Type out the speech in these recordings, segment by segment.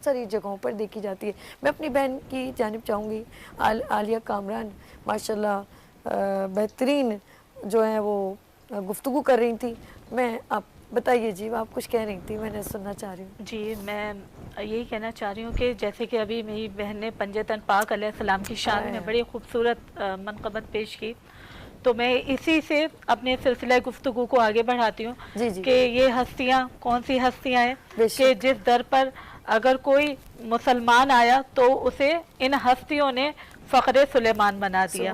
सारी जगहों पर देखी जाती है। मैं अपनी बहन की जानिब चाहूँगी, आलिया कामरान माशाल्लाह बेहतरीन जो है वो गुफ्तगू कर रही थी। मैं आप बताइए जी, आप कुछ कह रही थी, मैंने सुनना चाह रही हूँ। जी, मैं यही कहना चाह रही हूँ कि जैसे कि अभी मेरी बहन ने पंजतन पाक अलैहिस्सलाम की शान में बड़ी खूबसूरत मनक़बत पेश की, तो मैं इसी से अपने सिलसिला गुफ्तगू को आगे बढ़ाती हूँ कि ये हस्तियाँ कौन सी हस्तियाँ हैं कि जिस दर पर अगर कोई मुसलमान आया तो उसे इन हस्तियों ने फ़ख्रे सुलेमान बना दिया।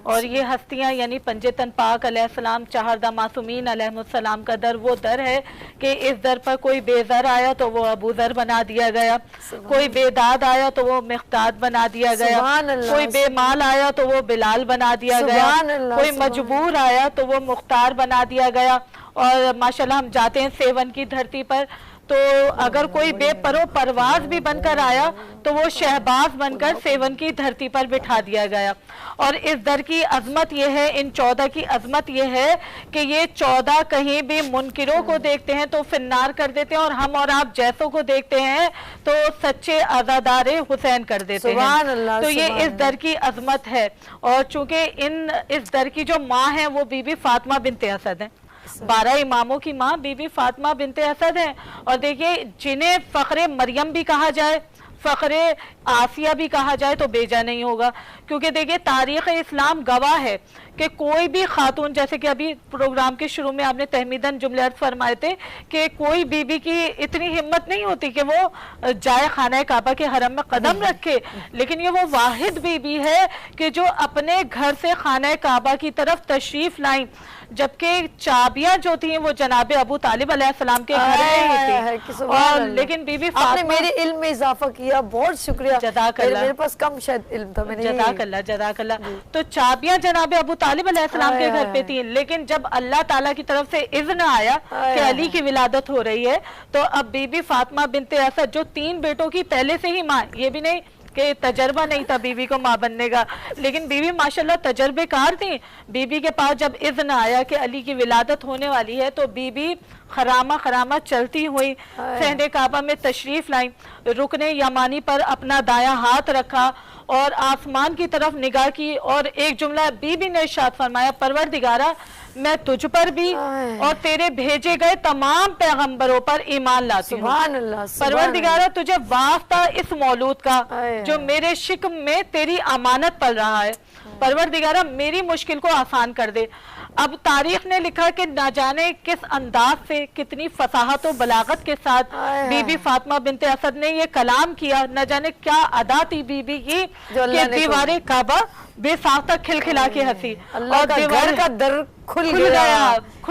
और ये हस्तियाँ यानी पंजतन पाक अलैहिस्सलाम, चहारदा मासूमीन अलैहिस्सलाम का दर वो दर है कि इस दर पर कोई बेज़र आया तो वो अबू ज़र बना दिया गया, कोई बेदाद आया तो वो मिक़दाद बना दिया गया, कोई बेमाल आया तो वो बिलाल बना दिया गया, कोई मजबूर आया तो वो मुख्तार बना दिया गया। और माशाल्लाह हम जाते हैं सेवन की धरती पर, तो अगर कोई बेपरो परवाज भी बनकर आया तो वो शहबाज बनकर सेवन की धरती पर बिठा दिया गया। और इस दर की अजमत यह है, इन 14 की अजमत यह है कि ये 14 कहीं भी मुनकिरों को देखते हैं तो फिन्नार कर देते हैं, और हम और आप जैसों को देखते हैं तो सच्चे आज़ादारे हुसैन कर देते हैं। तो ये इस दर की अजमत है। और चूंकि इस दर की जो माँ है वो बीबी फातिमा बिनते असद है, 12 इमामों की माँ बीबी फातिमा बिनते असद है। और देखिए, जिन्हें फ़ख्रे मरियम भी कहा जाए, फ़ख्रे आसिया भी कहा जाए तो बेजा नहीं होगा, क्योंकि देखिए तारीख़ इस्लाम गवाह है कि कोई भी खातून, जैसे कि अभी प्रोग्राम के शुरू में आपने तहमीदन जुमले अर्ज़ फरमाए थे कि कोई बीबी की इतनी हिम्मत नहीं होती कि वो जाए खाना काबा के हरम में कदम रखे, लेकिन ये वो वाहिद बीबी है कि जो अपने घर से खाना काबा की तरफ तशरीफ़ लाई, जबकि चाबियां जो थी वो जनाबे अबू तालिब अलैहिस्सलाम के घर में ही थी। और लेकिन बीबी आपने मेरे इल्म में इजाफा किया, बहुत शुक्रिया। जज़ाकल्लाह। मेरे पास कम शायद इल्म था, मैंने जज़ाकल्लाह जज़ाकल्लाह। तो चाबियां जनाबे अबू तालिब अलैहिस्सलाम के घर पे थी, लेकिन जब अल्लाह ताला की तरफ से इज़्न आया कि अली की विलादत हो रही है, तो अब बीबी फातिमा बिनते असद जो 3 बेटों की पहले से ही माँ, ये भी नहीं कि तजर्बा नहीं था बीबी को माँ बनने का, लेकिन बीबी माशाल्लाह तजर्बेकार थी। बीबी के पास जब इज़्न आया कि अली की विलादत होने वाली है, तो बीबी खरामा खरामा चलती हुई सहने काबा में तशरीफ़ लाई, रुकने यमानी पर अपना दायां हाथ रखा और आसमान की तरफ निगाह की, और एक जुमला बीबी ने इरशाद फरमाया, परवरदिगारा मैं तुझ पर भी और तेरे भेजे गए तमाम पैगंबरों पर ईमान लाती हूँ। परवरदिगारा तुझे वास्ता इस मौलूद का जो मेरे शिक्म में तेरी अमानत पल रहा है, परवरदिगारा मेरी मुश्किल को आसान कर दे। अब तारीख ने लिखा कि ना जाने किस अंदाज से, कितनी फसाहत और बलागत के साथ बीबी फातिमा बिनते असद ने ये कलाम किया। न जाने क्या अदा थी बीबी की कि दीवारे काबा बेसाख्ता खिलखिला के हंसी और दीवार का दर खुल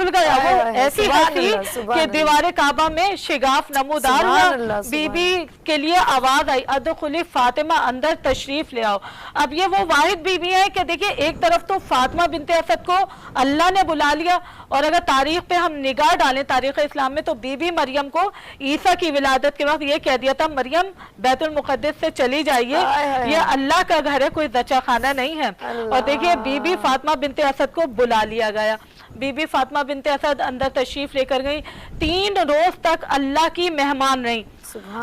गया। वो ऐसी हंसी कि दीवारे काबा में शिगाफ नमूदार हुआ। बीबी के लिए आवाज आई, अदखुली फातिमा, अंदर तशरीफ ले आओ। अब ये वो वाहिद बीबी है कि देखिए, एक तरफ तो फातिमा बिनते असद को अल्लाह ने बुला लिया, और अगर तारीख पे हम निगाह डालें तारीख इस्लाम में, तो बीबी मरियम को ईसा की विलादत के वक्त ये कह दिया था, मरियम बैतुल मुक़द्दस से चली जाइए, ये अल्लाह का घर है, कोई दचा खाना नहीं है। और देखिए, बीबी फातिमा बिनते असद को बुला लिया गया। बीबी फातिमा बिनते असद अंदर तशरीफ लेकर गई, 3 रोज तक अल्लाह की मेहमान रही।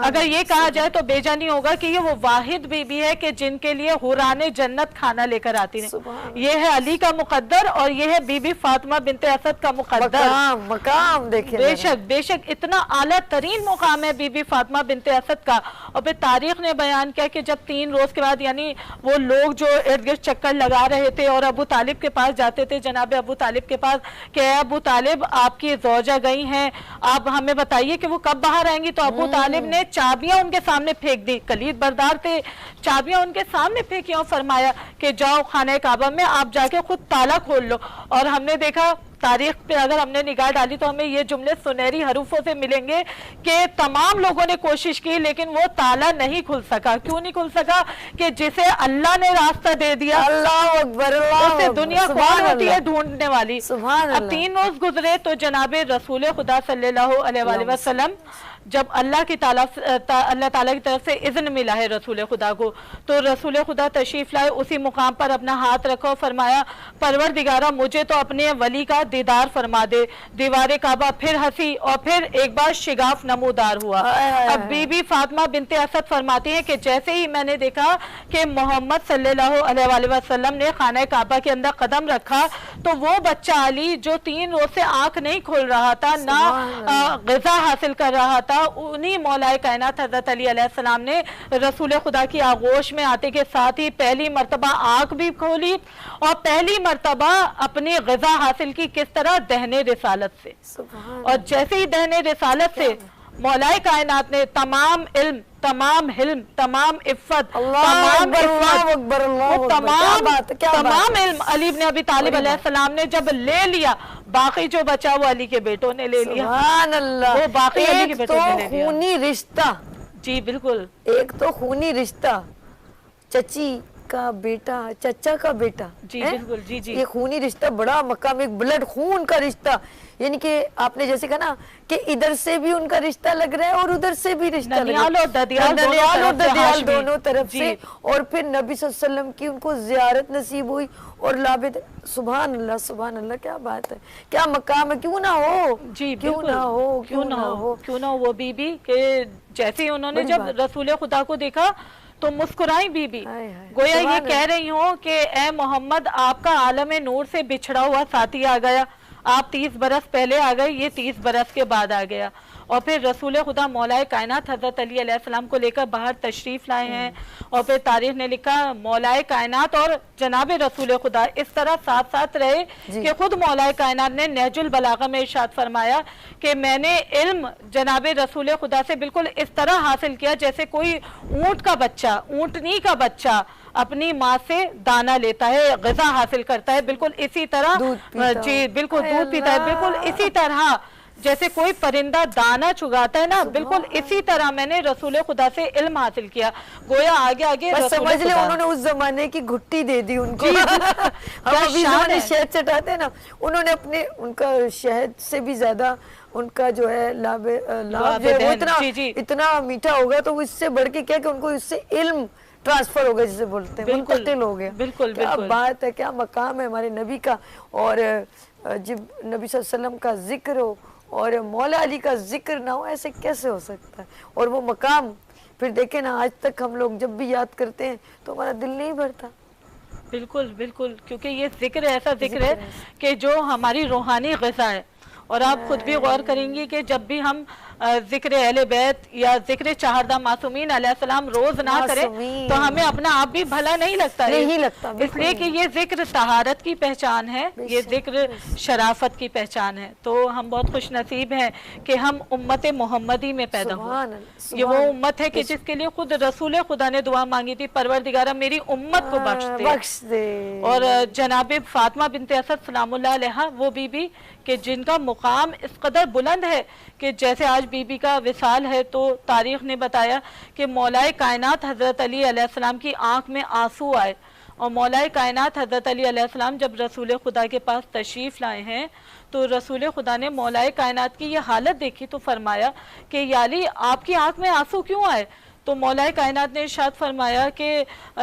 अगर ये कहा जाए तो बेजा नहीं होगा कि ये वो वाहिद बीबी है कि जिनके लिए हुराने जन्नत खाना लेकर आती है। ये है अली का मुकद्दर और ये है बीबी फातिमा बिनते असद का मुकद्दर। मकाम देखिए, बेशक इतना आला तरीन मुकाम है बीबी फातिमा बिनते असद का। और फिर तारीख ने बयान किया कि जब 3 रोज के बाद, यानी वो लोग जो इर्द गिर्द चक्कर लगा रहे थे और अबू तालिब के पास जाते थे, जनाबे अबू तालिब के पास, कि अबू तालिब आपकी ज़ौजा गई हैं, आप हमें बताइए कि वो कब बाहर आएंगी। तो अबू तालिब ने चाबियां उनके सामने फेंक दी, कलीद बरदार थे, चाबियां उनके सामने फेंकी और फरमाया कि जाओ खाने काबा में आप जाके खुद ताला खोल लो। और हमने देखा तारीख पे अगर हमने निगाह डाली तो हमें ये जुमले सुनहरी हरूफों से मिलेंगे कि तमाम लोगों ने कोशिश की, लेकिन वो ताला नहीं खुल सका। क्यों नहीं खुल सका? कि जिसे अल्लाह ने रास्ता दे दिया, अल्लाह अकबर, उससे दुनिया कौन होती है ढूंढने वाली। अब 3 रोज गुजरे तो जनाबे रसूल खुदा सल्लल्लाहु अलैहि वसल्लम जब अल्लाह ताला की तरफ से इज़्न मिला है रसूल खुदा को, तो रसूल खुदा तशरीफ लाए, उसी मुकाम पर अपना हाथ रखो, फरमाया परवरदिगारा मुझे तो अपने वली का दीदार फरमा दे। दीवार काबा फिर हंसी और फिर एक बार शिगाफ नमूदार हुआ। अब बीबी फातिमा बिनते असद फरमाती हैं कि जैसे ही मैंने देखा कि मोहम्मद सल्लल्लाहु अलैहि वसल्लम ने खाना काबा के अंदर कदम रखा, तो वो बच्चा अली जो 3 रोज से आंख नहीं खोल रहा था, ना ग़िज़ा हासिल कर रहा था, उन्हीं मौलाए कायनात हज़रत अली अलैहिस्सलाम ने रसूल खुदा की आगोश में आते के साथ ही पहली मर्तबा आंख भी खोली और पहली मर्तबा अपनी ग़िज़ा हासिल की। किस तरह? दहने रिसालत से। और जैसे ही दहने रिसालत से मौलाए कायनात ने तमाम इल्म, तमाम हिल्म, तमाम इफ़्फ़त, तमाम इल्म अली इब्न अबी तालिब अलैहिस्सलाम ने जब ले लिया, बाकी जो बचा वो अली के बेटों ने ले लिया। वो बाकी अली के बेटों ने ले लिया। खूनी रिश्ता, जी बिल्कुल, एक तो खूनी रिश्ता, चची का बेटा, चचा का बेटा, जी बिल्कुल, जी जी, ये खूनी रिश्ता बड़ा मकाम, एक ब्लड खून का रिश्ता। यानी कि आपने जैसे कहा ना कि इधर से भी उनका रिश्ता लग रहा है और उधर से भी रिश्ता लग रहा है, और ददियाल दोनों तरफ से। और फिर नबी सल्लल्लाहु अलैहि वसल्लम की उनको ज़ियारत नसीब हुई और लाबिद। सुभान अल्लाह, सुभान अल्लाह, क्या बात है, क्या मकाम है। क्यों ना हो जी, क्यों ना हो, क्यों ना हो वो बीबी के जैसे ही उन्होंने जब रसूल खुदा को देखा तो मुस्कुराई बीबी, गोया ये कह रही हो कि ए मोहम्मद आपका आलम नूर से बिछड़ा हुआ साथी आ गया, आप 30 बरस पहले आ गए, ये 30 बरस के बाद आ गया। और फिर रसूल खुदा मौलाए कायनात हज़रत अली अलैहिस्सलाम को लेकर बाहर तशरीफ़ लाए हैं। और फिर तारीख ने लिखा मौलाए कायनात और जनाब रसूल खुदा इस तरह साथ साथ रहे कि खुद मौलाए कायनात ने नहजुल बलागा में इरशाद फरमाया कि मैंने इल्म जनाब रसूल खुदा से बिल्कुल इस तरह हासिल किया जैसे कोई ऊँट का बच्चा, ऊँटनी का बच्चा अपनी माँ से दाना लेता है, ग़िज़ा हासिल करता है, बिल्कुल इसी तरह जी बिल्कुल दूध पीता है, बिल्कुल इसी तरह जैसे कोई परिंदा दाना चुगाता है ना, बिल्कुल इसी तरह मैंने रसूल खुदा से इल्म हासिल किया। गोया आगे आगे समझ ले उन्होंने उस जमाने की घुट्टी दे दी उनको। हम अभी जमाने शहद चटाते हैं ना, उन्होंने अपने उनका शहद से भी ज्यादा उनका जो है लाभ जो है वो इतना मीठा होगा, तो इससे बढ़ के क्या कि उनको इससे इल्म ट्रांसफर हो गया, जिसे बोलते हैं, मुंतकिल हो गया। बिल्कुल क्या बात है, क्या मकाम है हमारे नबी का। और जब नबी सल्लल्लाहु अलैहि वसल्लम का जिक्र हो और मौला अली का जिक्र ना हो, ऐसे कैसे हो सकता है। और वो मकाम फिर देखे ना, आज तक हम लोग जब भी याद करते हैं तो हमारा दिल नहीं भरता। बिल्कुल बिल्कुल, क्योंकि ये जिक्र ऐसा जिक्र है कि जो हमारी रूहानी ग़िज़ा है। और आप खुद भी गौर करेंगी कि जब भी हम जिक्र अहले बैत या जिक्र चहारदा मासूमीन अलैहिस्सलाम रोज ना करें तो हमें अपना आप भी भला नहीं लगता, इसलिए कि ये जिक्र तहारत की पहचान है, ये जिक्र शराफत की पहचान है। तो हम बहुत खुश नसीब हैं कि हम उम्मत मोहम्मदी में पैदा हुए। ये वो उम्मत है कि जिसके लिए खुद रसूल खुदा ने दुआ मांगी थी, परवरदिगारा मेरी उम्मत को बख्श दे। और जनाब फातिमा बिनते असद सलामुल्लाह अलैहा वो बीबी कि जिनका मुकाम इस कदर बुलंद है कि जैसे आज बीबी का विसाल है तो तारीख ने बताया कि मौलाए कायनात हज़रत अली अलैहिस्सलाम की आंख में आंसू आए। और मौलाए कायनात हज़रत अली अलैहिस्सलाम जब रसूल खुदा के पास तशरीफ़ लाए हैं तो रसूल खुदा ने मौलाए कायनात की ये हालत देखी तो फरमाया कि या अली आपकी आंख में आंसू क्यों आए। तो मौलाए कायनात ने इरशाद फरमाया कि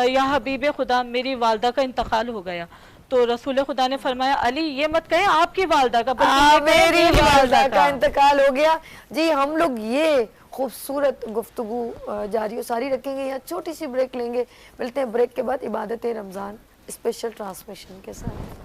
या हबीब खुदा मेरी वालदा का इंतकाल हो गया। तो रसूल खुदा ने फरमाया अली ये मत कहें आपकी वालदा का, मेरी वालदा का इंतकाल हो गया। जी हम लोग ये खूबसूरत गुफ्तगू जारी सारी रखेंगे, यहाँ छोटी सी ब्रेक लेंगे, मिलते हैं ब्रेक के बाद इबादत रमज़ान स्पेशल ट्रांसमिशन के साथ।